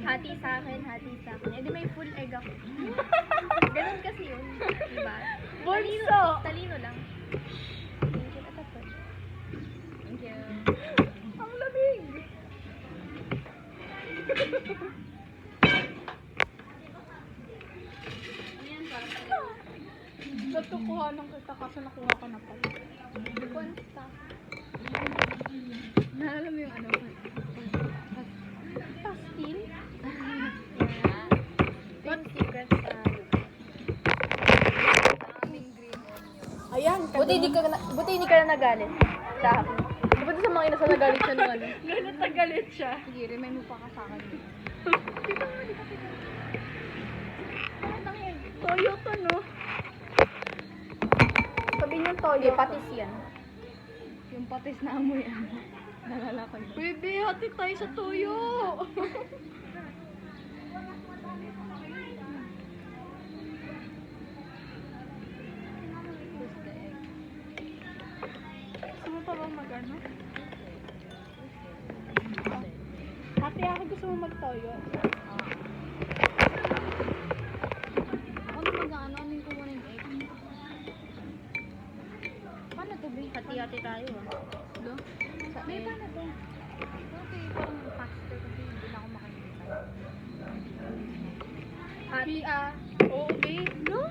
Hati sa akin. Eh di may full egg ako. Ganun kasi yun. Diba? Bunso! Talino lang. Thank you. Thank you. Ang lamig! Natukuha ng kita kasi nakuha ka na pala. Kunsta. Naalala mo yung ano? Pastil? Yung secret sa aming green onion. Ayan, Buti hindi ka na nagalit sa akin. Buti sa mga inasa nagalit siya nung ano. Ganun tagalit siya. Sige, remind mo pa ka sa akin. Toyo to, no? Sabi niyo toyo. Hindi, patis yan. Yung patis na amoy ano. Nalala ko yun. Baby, hati tayo sa toyo! Gusto mo pa bang mag-ano? Hati ako, gusto mo mag-toyo? Ako na mag-ano, ano yung kumuha ng egg? Paano to, be? Hati-hati tayo, ah. Do? Sa egg. Paano to? Okay, parang faster kasi hindi na ako makalimutan. Oo, babe. No?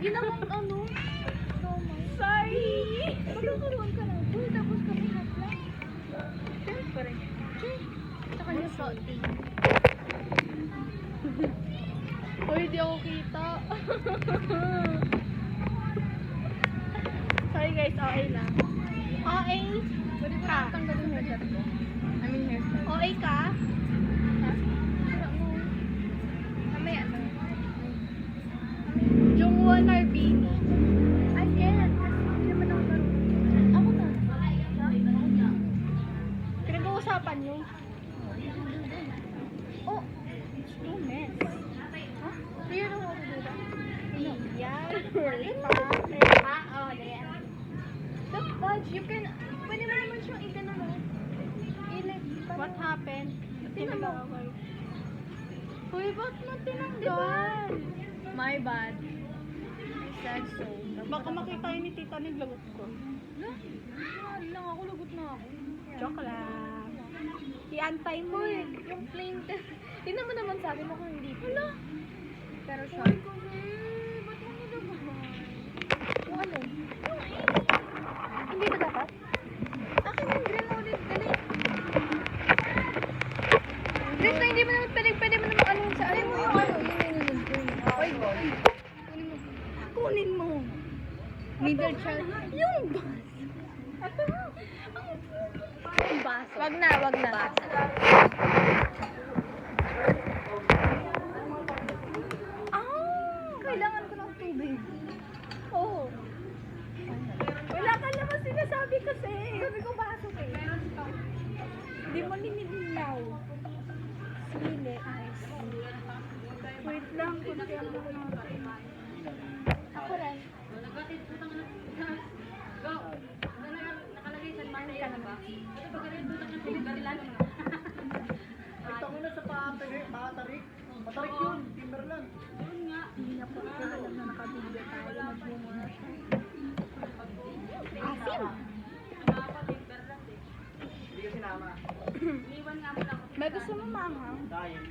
Ginawang ano? Sorry! Magkakaroon ka na. Uy, tapos kami hotla. Siyempre. Saka yung salty. Uy, di ako kita. Sorry guys, okay lang. Okay? Pwede ko na tanggalin yung headset ko. I mean hairstyle. Okay ka? Ha? Wala mo. Mamaya na. Jungwon Arbini. I can. Kasi hindi naman ako marunong. Ako na. Pinag-uusapan nyo. Oh! It's too mess. Huh? Do you know how to do that? Yeah. Oh, there. The fudge, you can... Pwede mo naman siyang i-gano, no? What happened? Tingnan mo. Uy, ba't mo tinanggal? My bad. I said so. Baka makita yun ni tita naglagot ko. No? Wala lang ako, lagot na ako. Joke lang. I-antay mo eh. Yung plain test. Tingnan mo naman sa akin ako hindi. Wala. Pero siya. Uy, kasi, ba't mo nilabas? Yung ano? Hindi ba dapat? Akin yung green mo ulit. Dali. Green na hindi mo naman pwede mo naman ano sa ano mo yung ano. Yun. Oy. Kunin mo. Kunin mo. Middle child. Yung bus. Ito mo. Yung baso. Wag na. Kailangan ko ng tubig. Oh. Wala ka naman sinasabi kasi. Sabi ko baso eh. Hindi mo ninilaw. Sili. Wait lang. Kunti ang Ako rin. Ito muna sa patarik. Patarik yun, Timberland. Hindi na po siya alam na nakabigyo tayo. Nagmumura siya. Asim. Hindi ka sinama. May gusto mo maanghang? Dahil.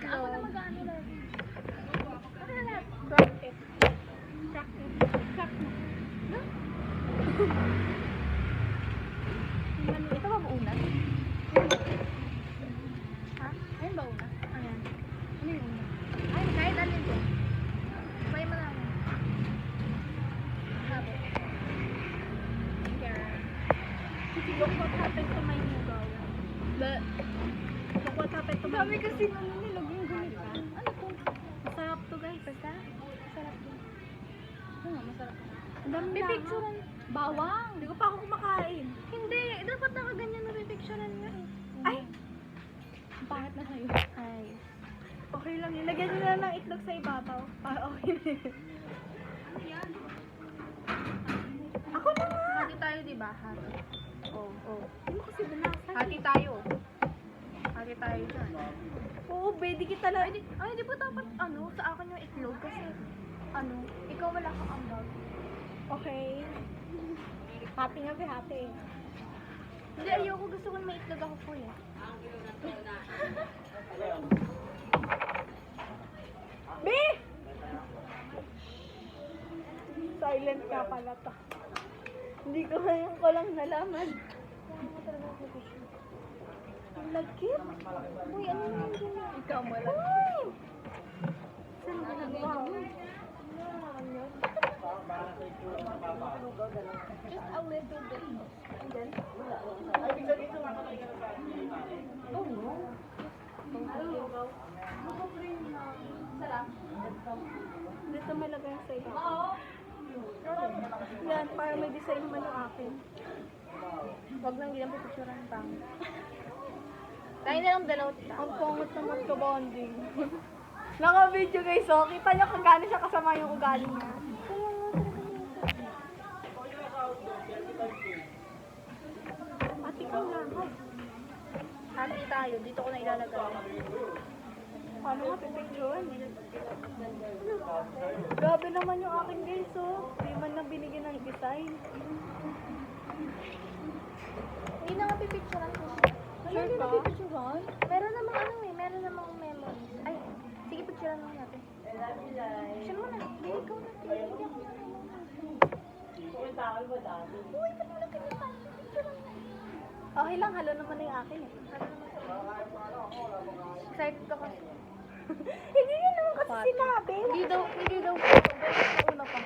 Ako na mag-ano lang. Crack it. Crack it. Crack mo. Ito ba unas? Ha? Ayun ba unas? Ayan. Ano yung unas? Ay, kahit ano ito. May malaman. Sabi. Look what happened to my nugaw. Look what happened to my Sabi kasi nung nilog yung ganito. Ano to? Masarap to guys. Basta? Masarap to. Oo, masarap. Ang dami May na. picturean. Bawang. Hindi ko pa ako kumakain. Hindi. Dapat nakaganyan na may picturean nga eh. Ay! Ang pangit na sa'yo. Ay. Okay lang yun. Lagyan nyo na ng itlog sa ibabaw. Para okay na yun. Ako na nga! Hati tayo, di ba? Hati. Oh. Hindi mo kasi Hati tayo. Hati tayo dyan. Oo, be, di kita na... Ay, di ba dapat, sa akin yung itlog? Kasi, ikaw wala kang ambag. Okay. Happy nga, be, happy. Hindi, ayoko. Gusto ko na may itlog ako po eh. Be! Silent ka pala to. Hindi ko ngayon ko lang nalaman. Ang lagkit. Uy, ano na yung ganyan? Ikaw mo lang. Uy! Saan ginagawa mo? Just a little bit. And then, sarap. Dito may lagay sa iba. Yan, para may design naman yung akin. Huwag nang gilang pipicturean pang. Tayo na lang dalaw. Ang pangat naman ka bonding. Naka-video guys, oh. Kita nyo kung gaano siya kasama yung ugali niya. Pati ko lang. Hati tayo. Dito ko na ilalagay. Paano nga pipicturean? Grabe naman yung akin guys, oh. Di man na binigyan ng design. Hindi na nga pipicturean ko. Sure ka? Meron namang meron namang memories. Ay, sige picturean mo natin. Picture mo na. Hindi, ikaw na. Hindi ako na. Uy, ba't wala ka nito? Picturean mo. Okay lang, halo naman na yung akin eh. Excited ka kasi. Hindi yun naman kasi sinabi. Hindi daw. Ganun sa una pa.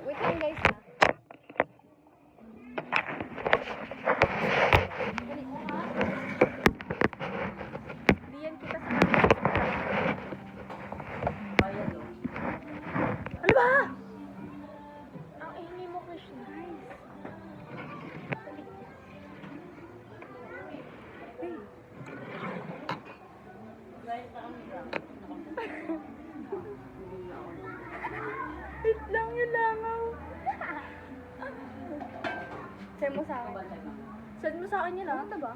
Wait lang guys ha. Diyan kita sa kanila. Ano ba? Ang ihingi mo, Krishna. Wait lang yung langaw. Send mo sa akin. Send mo sa akin yun ah. Ano ba?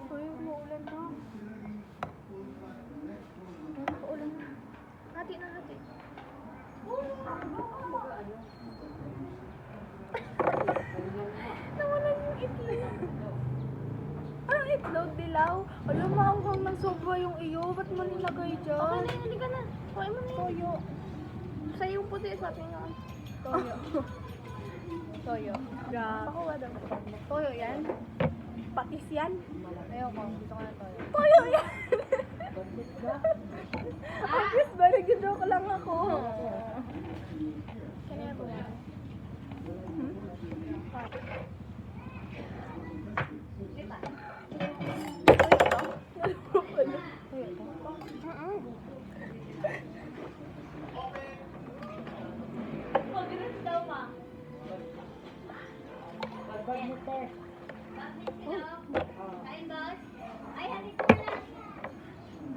Uy, umuulan na. Paulan na. Hati na hati. Nawalan yung itlog. Anong itlog, dilaw? Alam mo, hanggang ng sobra yung iyo. Ba't mo nilagay dyan? Okay na yun, hindi ka na. Kuhain mo na yun. Toyo. Sa'yo yung puti, sa akin nga. Toyo. Toyo. Grabe. Pakuha daw. Toyo yan? Patis yan. Ayoko, gusto ko na toyo. Toyo yan! Obvious ba? Nag-joke lang ako. Kanina ko yan.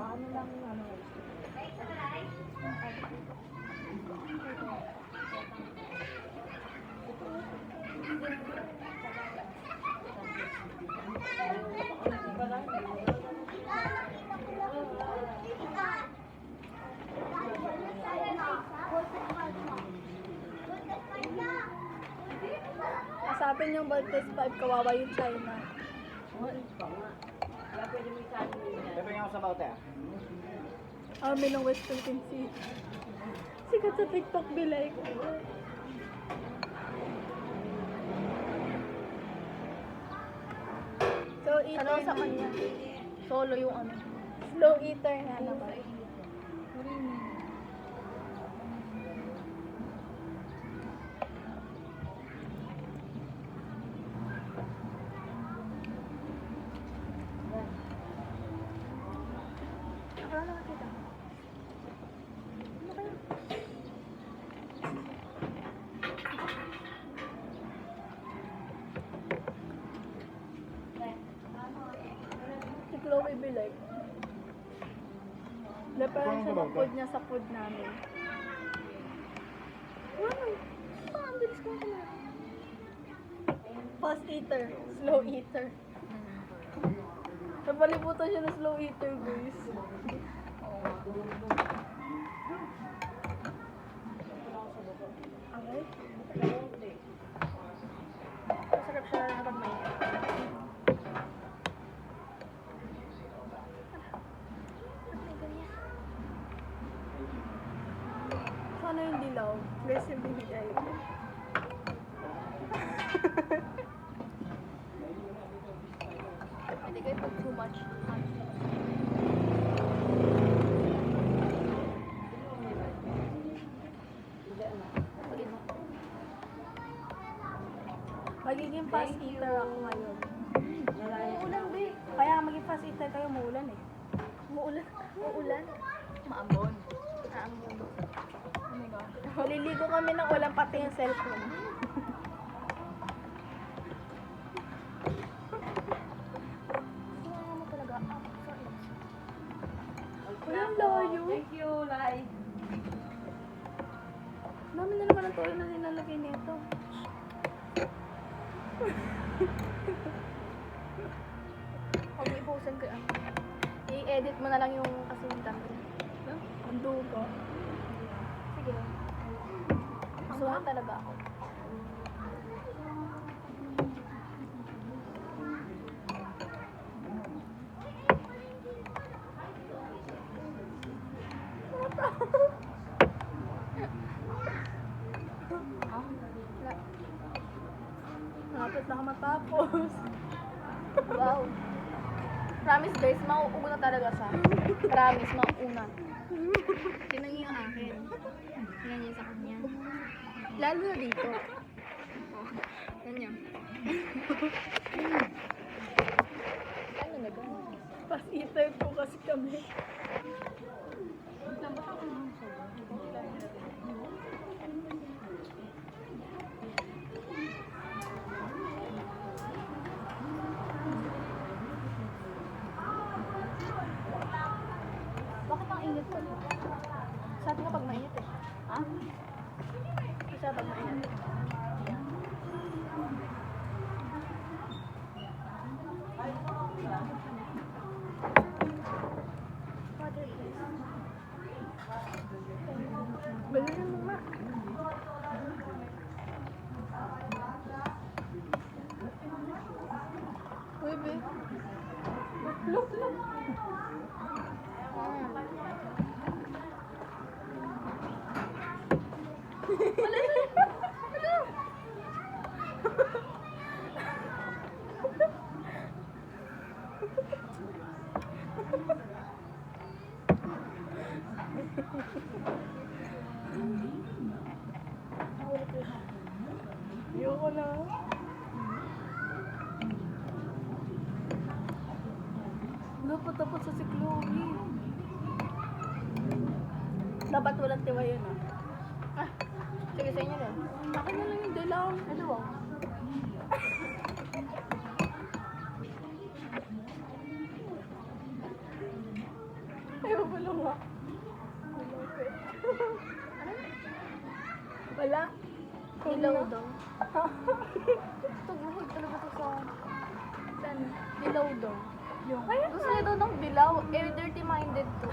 Paano lang ano? Kasapin yung Baltes 5, kawawa yung China. Pepe nga ako sa baute ah. Army ng West Philippine Sea. Sikat sa TikTok, bilay ko. So, eater Ano sa na. kanya? Solo yung Slow eater nga naman. Wala nakakita. Ano kaya? Si Chloe Bilek. Referensya ng food niya sa food namin. Ano? Ang bilis kong kumain. Fast eater. Slow eater. Napalibutan siya ng slow eater, guys. Okay? Masarap siya na pag may. May ganyan. Sana yung dilaw. Guys, yung binigay ko. Hindi kayo pag too much. Magiging fast eater ako ngayon. Uulan, be. Kaya maging fast eater kayo, maulan eh. Uulan. Uulan. Maambon. Naamon. Oh my God. Maliligo kami ng ulan pati yung cellphone. Ano talaga? Sorry. Ay, ang layo. Thank you, Lai. Dami na naman ang toyo na nilalagay nito. Huwag mo iposan ko yan. I-edit mo na lang yung kasundan ko. Ang dugo. Sige. Gustuhan talaga ako. Wala. Malapit na ako matapos. Wow. Promise guys, mauuna talaga siya. Promise, mauuna. Tingnan niyo yung akin. Tingnan niyo sa kanya. Lalo na dito. Oh, ganyan. Ano na gano'n? Fast eater po kasi kami. Bakit ang init ko? Sa atin kapag mainit eh. Ha? Sa pag mainit. Water please. Bilisan mo nga. Uy, be. Look, look. Ayoko na. Tapos sa si Chloe. Dapat walang tiwa yun ah. Sige sa inyo na. Akin na lang yung dilaw. Ano ba? Ayaw mo lang nga. Wala. Dilaw daw. Tugmahig talaga to sa... Saan? Dilaw daw. Yung. Gusto niya daw ng dilaw. Eh, dirty-minded to.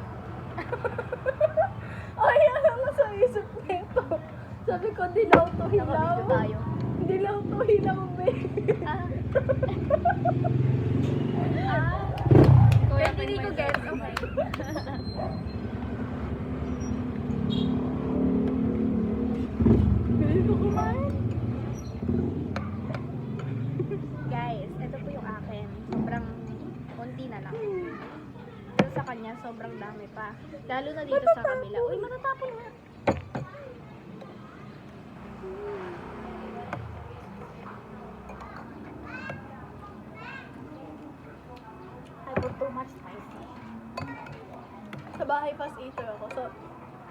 Ay, ano nga sa isip nito? Sabi ko, dilaw to hilaw. Nakabito tayo. Dilaw to hilaw, be. Ah. Kaya hindi ko get. Okay. Galing ko kumain. Guys, ito po yung akin. Sobrang konti na lang. Pero sa kanya, sobrang dami pa. Lalo na dito sa kabila. Uy, matatapon nga. I put too much spicy. bahay fast eater ako. So,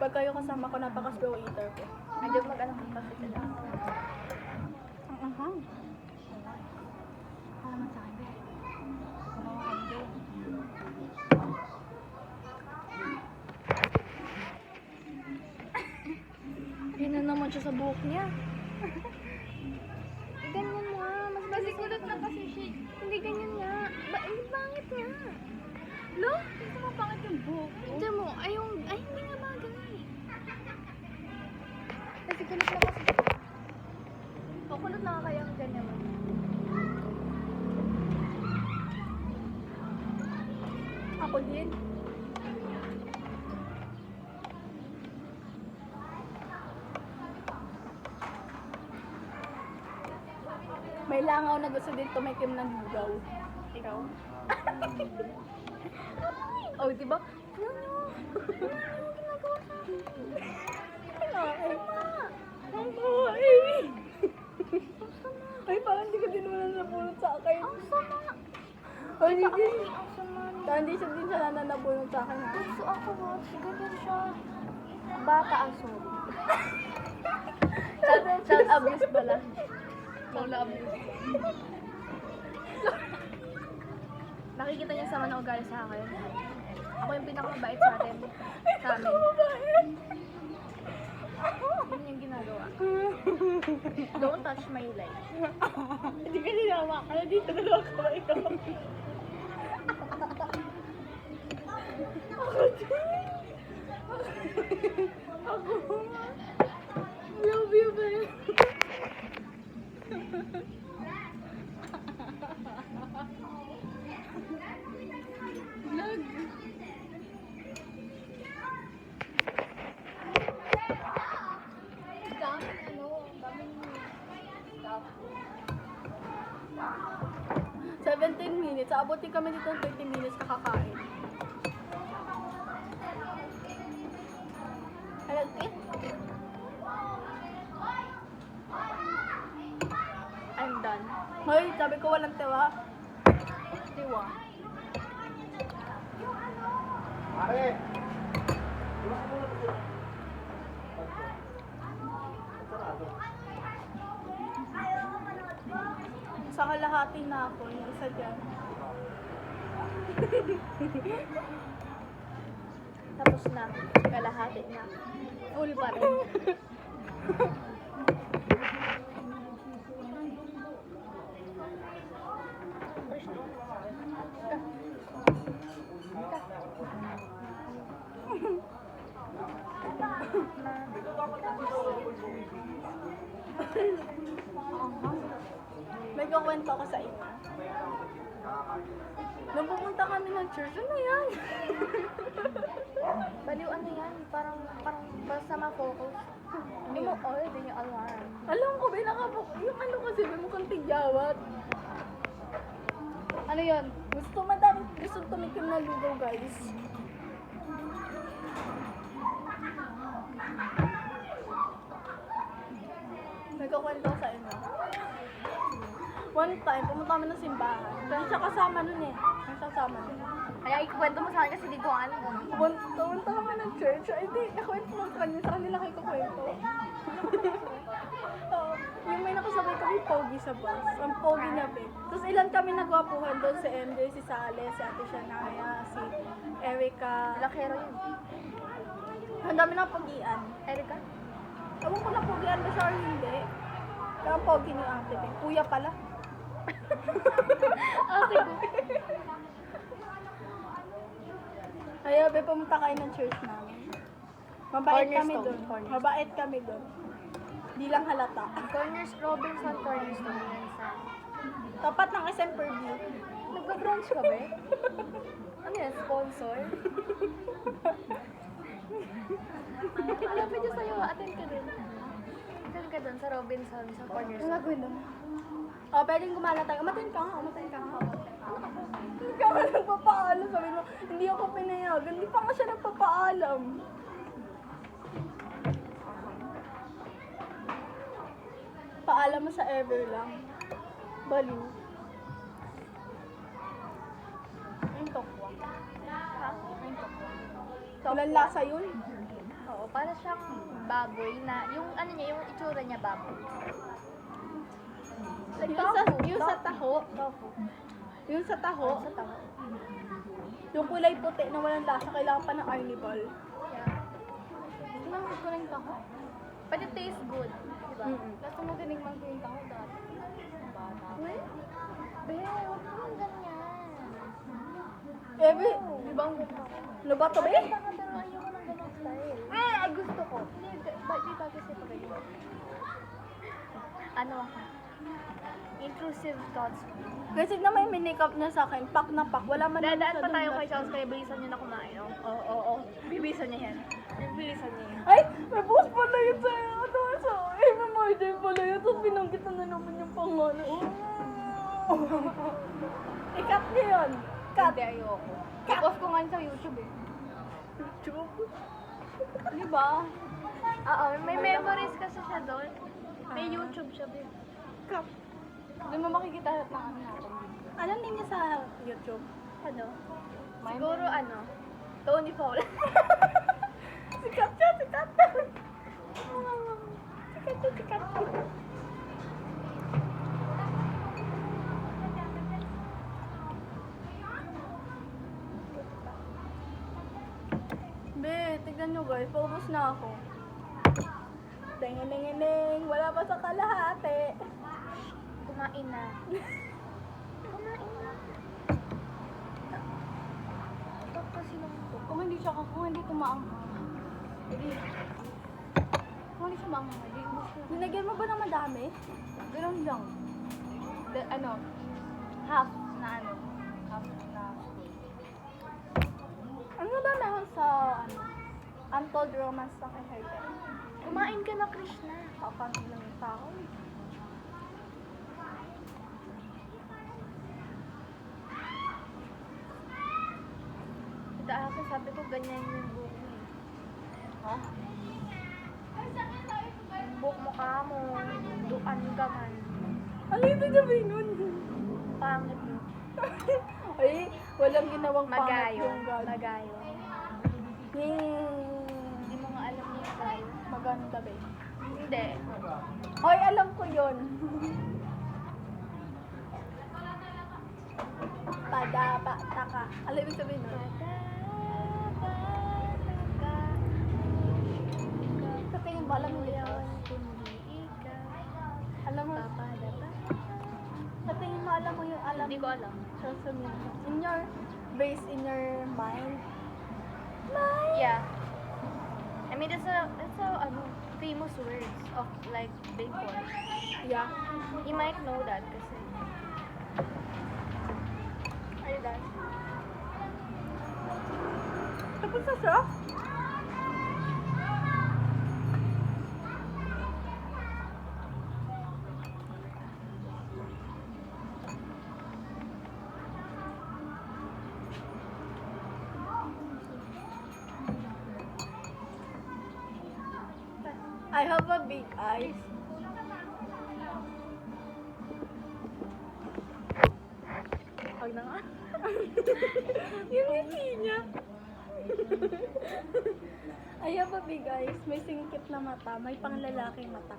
pag kayo kasama ko, napaka-slow eater ko. Medyo mag-ano ka kasi sila. Ang ahang. Naman sa akin. Yun na naman siya sa buhok niya. Ganyan mo nga. Mas masikulot na kasi siya. Hindi ganyan nga. Hindi pangit nga. Lo? Hindi mo pangit yung buhok ko. Hindi mo. Ay, hindi nga bagay. Kasi kulot na kasi. O, kulot na kaya ang ganyan mo. Ako din. May langaw na gusto din tumikim ng lugaw. Ikaw? Oh, di ba? Ano nyo? Ginagawa sa akin? Ang buhay! Ay, parang hindi ka din naman napulot sa akin. Ang sama. Ay, hindi. Ang sama. Hindi siya din siya nananapulot sa akin, ha? Gusto ako mo. Ganyan siya. Bata ang sorry. Child abuse pala. Lola abuse. Nakikita niya sama na ugali sa akin. Ako yung pinakamabait sa atin. Sa amin. Yun yung ginagawa. Don't touch my leg. Hindi ka sinama ka na dito. Dalawa ka ba ikaw? Ako din. Ako. Love you, babe. Vlog. Daming stuff. 17 minutes. Abutin kami dito ng 30 minutes kakakain. Halagkit? I'm done. Hoy, sabi ko walang tewa. Diwa. Pare! Sa kalahati na ako, yung isa dyan. Tapos na. Kalahati na. Full pa rin. May kukwento ko sa inyo. Nung pupunta kami ng church, ano yan? Baliw ano yan? Parang basta ma-focus. Hindi mo all, din yung alarm. Alam ko, binakabuk. Yung ano kasi, may mukhang tigyawat. Ano yun? Gusto tumikim na lugaw, guys. May kukwento ko sa inyo. One time, pumunta kami ng simbahan. Hindi siya kasama nun eh. Hindi siya kasama nun. Kaya ikwento mo sa akin kasi di ko alam. Pumunta kami ng church. Ay, di, nakwento mo sa kanya. Sa kanila kayo kukwento. Yung may nakasabay kami, pogi sa bus. Ang pogi niya, be. Tapos ilan kami nagwapuhan doon, si MJ, si Sale, si Ate Shania, si Erica. Lakero yun. Ang dami ng pogian. Erika? Ewan ko na pogian ba siya or hindi. Kaya ang pogi ni Ate, be. Kuya pala. Okay. Kaya, be, pumunta kayo ng church namin. Mabait kami Cornerstone, doon. cornerstone. Mabait kami doon. Di lang halata. Robinson Cornerstone yan sa... Tapat ng SM Purview. Nagpa-brunch ka ba eh? Ano yan? Sponsor? Malapit yun sa'yo. Attend ka dun. Attend ka dun sa Robinson sa Cornerstone. gagawin doon? Pwedeng gumala tayo. Umatin ka nga, umatin ka nga. Hindi ka nga nagpapaalam. Sabi mo, hindi ako pinayagan. Hindi pa nga siya nagpapaalam. Paalam mo sa ever lang. Baliw. Yung tokwa. Ha? Yung tokwa. Walang lasa yun. Oo, para siyang baboy na, yung ano niya, yung itsura niya baboy. Like Yung sa taho. Tofu. Yung sa taho. Sa tawa. Yung kulay puti na walang lasa, kailangan pa ng arnibal. Yeah. Tinamit ko rin taho. But it tastes good. Diba? Mm-mm. Last mo tinikman ko yung taho dati. Bata. Well, be, huwag naman ganyan. Ebe, Di ba ang ganda ko? ano ba to, be? Maganda ka, pero ayoko ng ganong style. Ay, gusto ko. Hindi, di ba kasi ito ganyan? Ano ako? Intrusive thoughts. Kasi na may minikap niya sa akin, pak na pak. Wala man Dadaan siya pa dun tayo na- kay Charles kaya bilisan niyo na kumain. Oo. Bibilisan niya yan. Bibilisan niya yan. Ay, may post pala yun sa ano sa MMRJ pala yun. Tapos binanggit na naman yung pangalan. Ikat niya yun. Cut. Hindi, ayoko. I-post ko nga yun sa YouTube eh. Di ba? Oo, may memories kasi siya doon. May YouTube siya din. Cut. Doon mo makikita lahat ng ano natin. Ano din niya sa YouTube? Ano? Siguro ano? Tony Paul. Sikat siya, sikat. Sikat siya, sikat. Be, tignan nyo guys, paubos na ako. Ding-ding-ding, wala pa sa kalahati. Kumain na. Kumain na. Ito kasi nung ito. Kung hindi tumaanghang. Kung hindi siya mga hindi ubos ko. Nilagyan mo ba ng madami? Ganun lang. Ano? Half na ano. Half na spoon. Ano ba meron sa ano? Untold Romance sa kay Herbert? Kumain ka na, Krishna. Papansin lang yung tao. Ito ako, sabi ko ganyan yung buhok mo eh. Ha? Yung buhok mo ka mo. Duan ka man. Ano ibig sabihin nun? Pangit mo. Ay, walang ginawang pangit Magayo. yung gano'n. Magayo. Hindi mo nga alam yung style. Maganda ba? Hindi. Hoy, alam ko yun. Padaba, taka. Alam ibig sabihin nun? Sa tingin mo, alam mo yun? Alam mo? Sa tingin mo, alam mo yung alam Hindi ko alam. social media. In your, based in your mind. Yeah. I mean, it's a ano, famous words of like big boys. Yeah. You might know that kasi. Are you done? Tapos na siya? I have a big eyes. Huwag na nga. Yung ngiti niya. I have a big eyes. May singkit na mata. May panglalaking mata.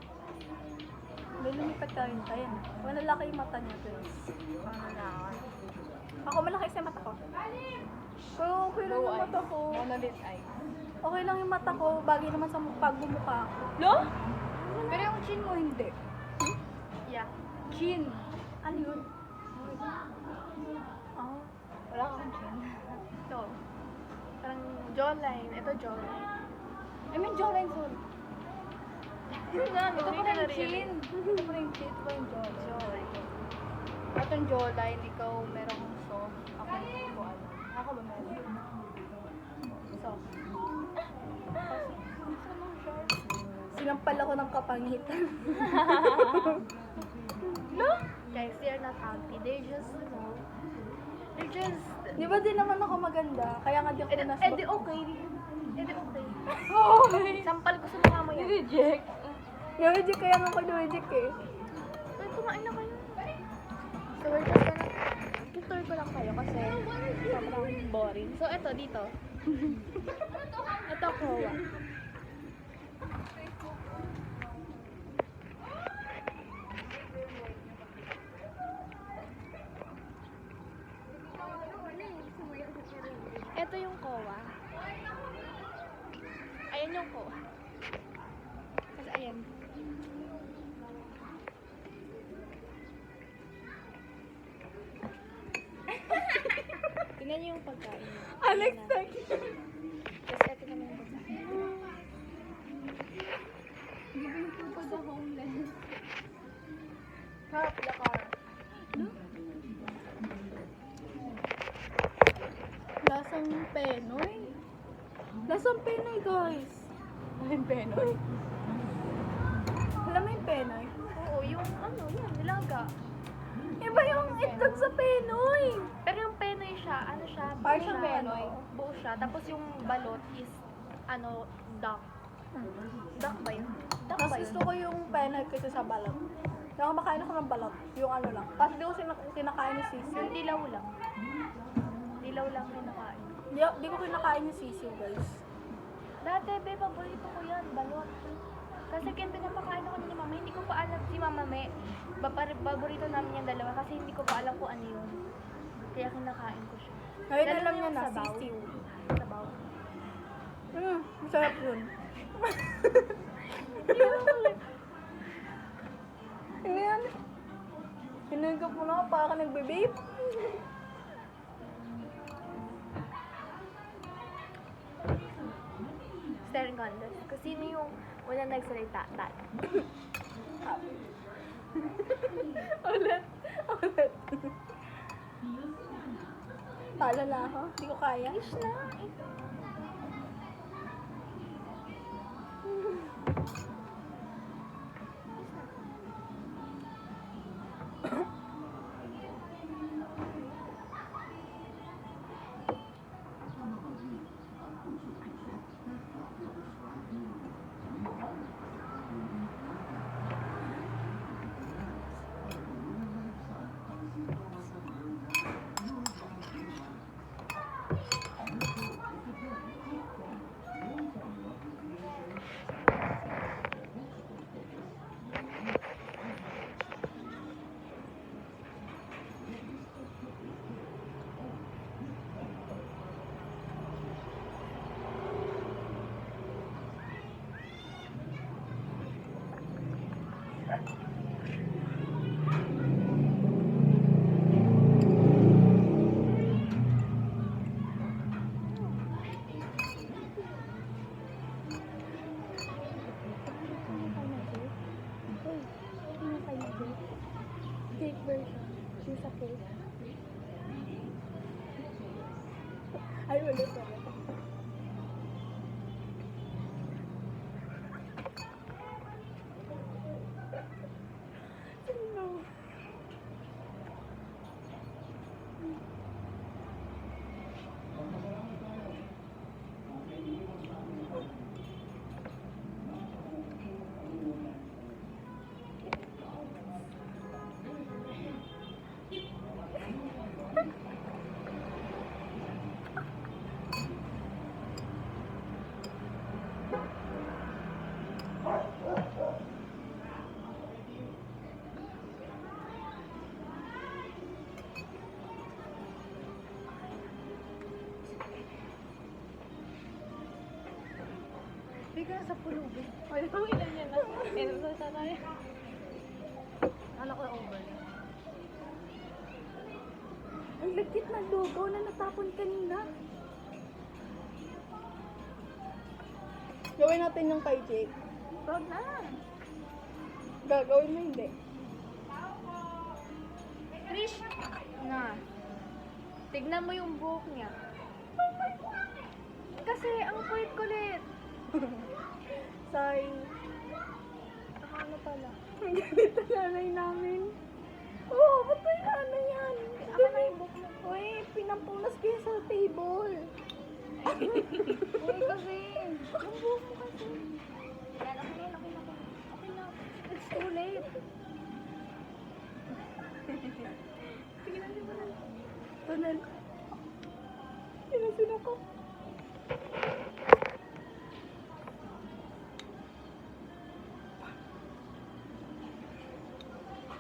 May lumipat ka rin tayo. Wala lalaki yung mata niya, guys. Pangalaki. Ako malaki sa mata ko. Pero okay lang yung mata ko. Monolith eye. Okay lang yung mata ko. Bagay naman sa pagbumuka ko. No? Pero yung chin mo hindi. Yeah. Chin. Ano yun? Ah. Wala kang chin. Ito. Parang jawline. Ito jawline. I mean jawline so. Yun nga, ito pa yung chin. Ito pa yung chin. Ito pa yung jawline. At yung jawline, ikaw merong soft. Ako hindi ko alam. Ako ba meron? Soft. Sinampal ako ng kapangitan. No? Guys, they're not ugly. They're just, you know, they're just, Di ba din naman ako maganda? Kaya nga di ako edi nasbak. okay. Edi okay. Oh, Sampal ko sa mukha mo yan. reject. Yung reject kaya nga ko reject eh. Ay, kumain na kayo. So, we're just gonna, tutor ko lang kayo kasi sobrang boring. So, eto, dito. Ito, kowa. Ito yung kowa. Ayan yung kowa. Tapos ayan. Tingnan niyo yung pagkain. Alex, Tapos ito naman yung pagkain. Giving food to the homeless. Harap the car. Lasang Penoy. Lasang Penoy, guys. Ano yung Penoy? Alam mo yung Penoy? Oo, yung ano, yan, nilaga. Iba yung itlog sa Penoy. Pero yung penoy siya, ano siya, buo Parang siya, penoy. buo siya. Tapos yung balot is, ano, duck. Duck ba yun? Duck Mas ba yun? gusto ko yung Penoy kaysa sa balot. Kaya kumakain ako ng balot. Yung ano lang. Kasi di ko kinakain ni Sisiu. Yung dilaw lang. Dilaw lang kinakain. Di ko kinakain ni Sisiu, guys. Dati, be, paborito ko yan, balot. Kasi kaya pinapakain ako ni Mama, hindi ko pa alam si Mama May. Paborito namin yung dalawa kasi hindi ko pa alam kung ano yun. Kaya kinakain ko siya. Ngayon Dalawa alam niya yung na, sabaw. Sisiu. Sabaw. Masarap yun. Ano yan? Hinagap mo na para ka nagbe-vape. Staring contest. Kasi sino yung unang nagsalita? Tat. Ulit. Ulit. Talo na ako. Hindi ko kaya. Ish na. Cake version. She's a cake. Ay, ulit ulit. No. Bigla sa pulubi. Ay, ang ilan yan na. Sa tayo. Ano ko over? Ang lagkit na lugaw na natapon kanina. Gawin natin yung kay Jake. Wag na. Gagawin mo hindi. Trish! Na. Tignan mo yung buhok niya. Kasi ang kulit-kulit. Sorry. Ano pala? Ang galit na nanay namin. Oo, ba't ba yung nanay yan? Ako na yung buhok na. Uy, pinampunas ko yun sa table. Uy, kasi. Yung buhok mo kasi. Yan, okay na, okay na. Okay na. It's too late. Tunan. Sinasin ako.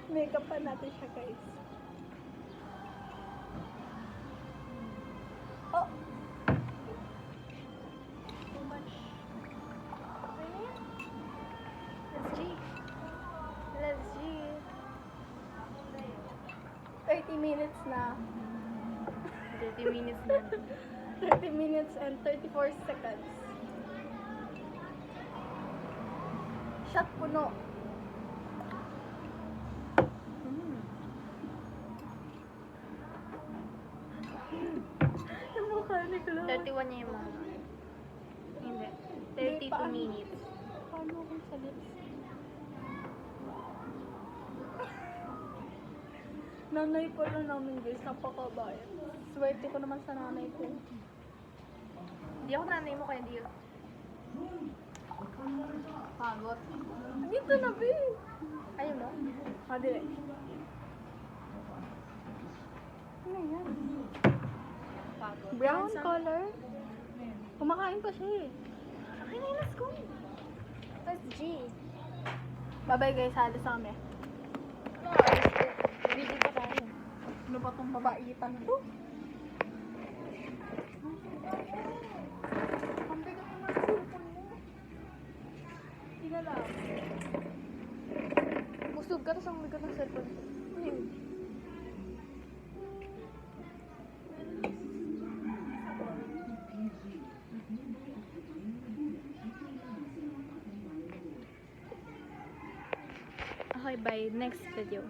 Makeup pa natin siya, guys. Oh! Too much. Okay na yan. Let's G. Let's G. 30 minutes na. 30 minutes na. 30 minutes and 34 seconds. Shot puno. Yung mukha ni Chloe. 31 niya yung mga. Hindi. Hindi pa. 32 minutes. Paano kung sa lips? Nanay ko lang namin, guys. Napakabayan. Swerte ko naman sa nanay ko. Hindi ako nanay mo kaya di. Pagod. Dito na, babe. Ayaw mo? Dili. Ano yan? Pagod. Brown color? Kumakain pa siya eh. Okay na, let's go. Let's G. Bye-bye guys, halos sa kami. No, let's go. Video pa tayo. Ano ba itong babaitan to? Ang bigat naman sa cellphone mo. Hindi na lang. Busog ka, tapos ang bigat ng cellphone ko. Okay, bye. Next video.